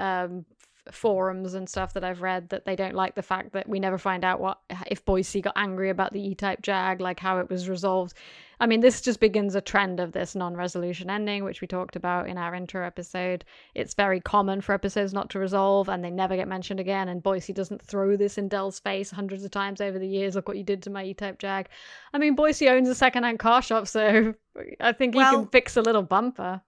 forums and stuff that I've read that they don't like the fact that we never find out if Boise got angry about the E-Type Jag, like how it was resolved. I mean, this just begins a trend of this non-resolution ending, which we talked about in our intro episode. It's very common for episodes not to resolve, and they never get mentioned again. And Boise doesn't throw this in Del's face hundreds of times over the years. Look what you did to my E-Type Jag. I mean, Boise owns a second-hand car shop, so I think he can fix a little bumper.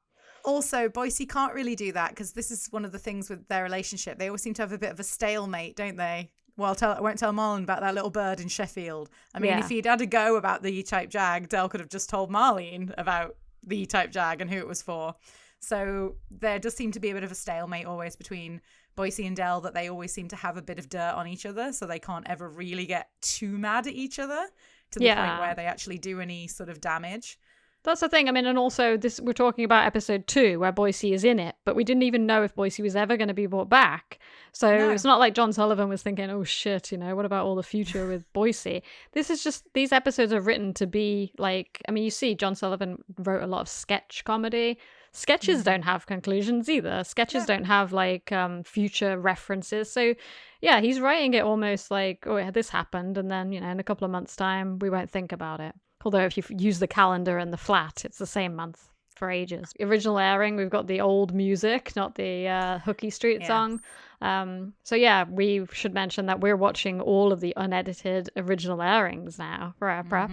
Also, Boise can't really do that, because this is one of the things with their relationship. They always seem to have a bit of a stalemate, don't they? Well, I won't tell Marlon about that little bird in Sheffield. I mean, if he'd had a go about the E-Type Jag, Del could have just told Marlene about the E-Type Jag and who it was for. So there does seem to be a bit of a stalemate always between Boise and Del, that they always seem to have a bit of dirt on each other, so they can't ever really get too mad at each other to the point where they actually do any sort of damage. That's the thing. I mean, and also we're talking about episode 2 where Boise is in it, but we didn't even know if Boise was ever going to be brought back. So It's not like John Sullivan was thinking, oh shit, what about all the future with Boise? This is just, these episodes are written to be like, I mean, you see John Sullivan wrote a lot of sketch comedy. Sketches don't have conclusions either. Sketches don't have like future references. So yeah, he's writing it almost like, oh, this happened, and then, in a couple of months' time, we won't think about it. Although if you use the calendar and the flat, it's the same month for ages. Original airing, we've got the old music, not the Hooky Street song. So yeah, we should mention that we're watching all of the unedited original airings now for our prep.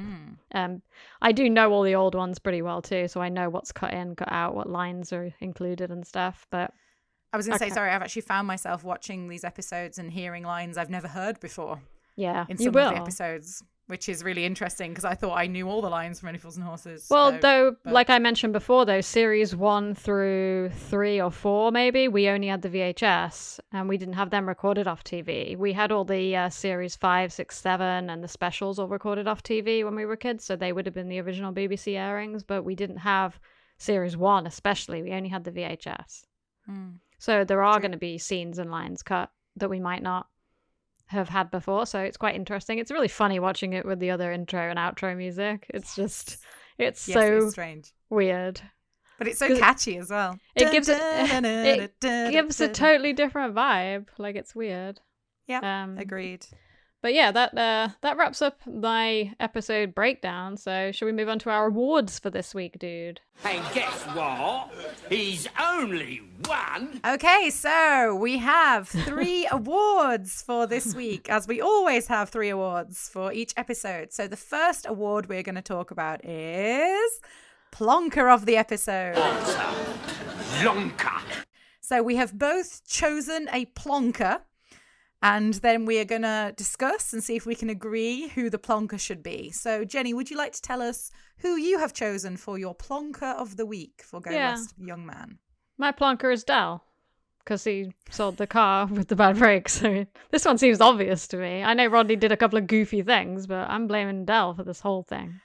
I do know all the old ones pretty well too, so I know what's cut in, cut out, what lines are included and stuff. But I was going to say, sorry, I've actually found myself watching these episodes and hearing lines I've never heard before. Yeah, in some of the episodes. which is really interesting because I thought I knew all the lines from Only Fools and Horses. Well, but like I mentioned before, though, series 1 through 3 or 4, maybe, we only had the VHS and we didn't have them recorded off TV. We had all the series 5, 6, 7 and the specials all recorded off TV when we were kids, so they would have been the original BBC airings, but we didn't have series 1 especially. We only had the VHS. So there are going to be scenes and lines cut that we might not have had before, so it's quite interesting. It's really funny watching it with the other intro and outro music. It's just it's strange, weird, but it's so catchy as well. It gives a totally different vibe. Like, it's weird. Agreed. But yeah, that wraps up my episode breakdown. So should we move on to our awards for this week, dude? And guess what? He's only one. Okay, so we have 3 awards for this week, as we always have 3 awards for each episode. So the first award we're going to talk about is Plonker of the Episode. Plonker. So we have both chosen a plonker, and then we are going to discuss and see if we can agree who the plonker should be. So, Jenny, would you like to tell us who you have chosen for your plonker of the week for Go West Young Man? My plonker is Dal, because he sold the car with the bad brakes. So this one seems obvious to me. I know Rodney did a couple of goofy things, but I'm blaming Dal for this whole thing.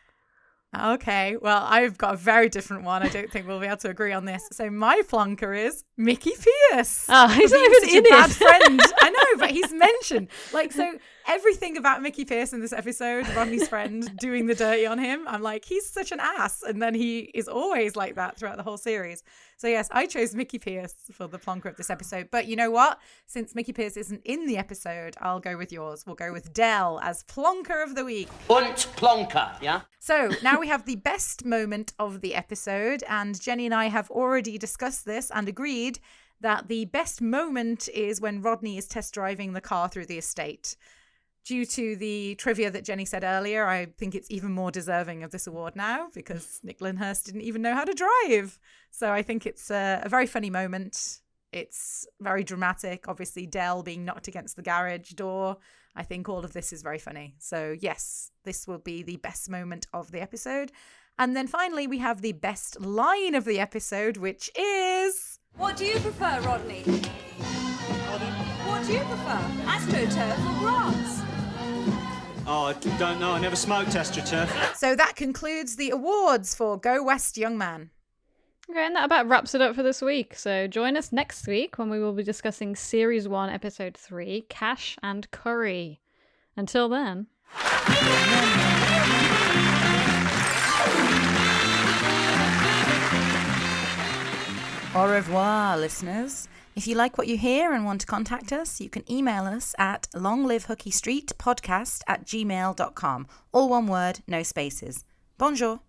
Okay, well, I've got a very different one. I don't think we'll be able to agree on this. So my plonker is Mickey Pierce. Oh, he's not even in a bad it. friend. I know, but he's mentioned. Like, so everything about Mickey Pierce in this episode, Rodney's friend doing the dirty on him, I'm like, he's such an ass. And then he is always like that throughout the whole series. So yes, I chose Mickey Pierce for the plonker of this episode. But you know what? Since Mickey Pierce isn't in the episode, I'll go with yours. We'll go with Del as plonker of the week. Und plonker, yeah? So now we have the best moment of the episode, and Jenny and I have already discussed this and agreed that the best moment is when Rodney is test driving the car through the estate. Due to the trivia that Jenny said earlier, I think it's even more deserving of this award now because Nick Lyndhurst didn't even know how to drive. So I think it's a very funny moment. It's very dramatic. Obviously, Del being knocked against the garage door. I think all of this is very funny. So yes, this will be the best moment of the episode. And then finally, we have the best line of the episode, which is... What do you prefer, Rodney? What do you prefer, AstroTurf or grass? Oh, I don't know. I never smoked AstroTurf. So that concludes the awards for Go West Young Man. Okay, and that about wraps it up for this week. So join us next week when we will be discussing Series 1, Episode 3, Cash and Curry. Until then. Au revoir, listeners. If you like what you hear and want to contact us, you can email us at longlivehookeystreetpodcast@gmail.com. All one word, no spaces. Bonjour.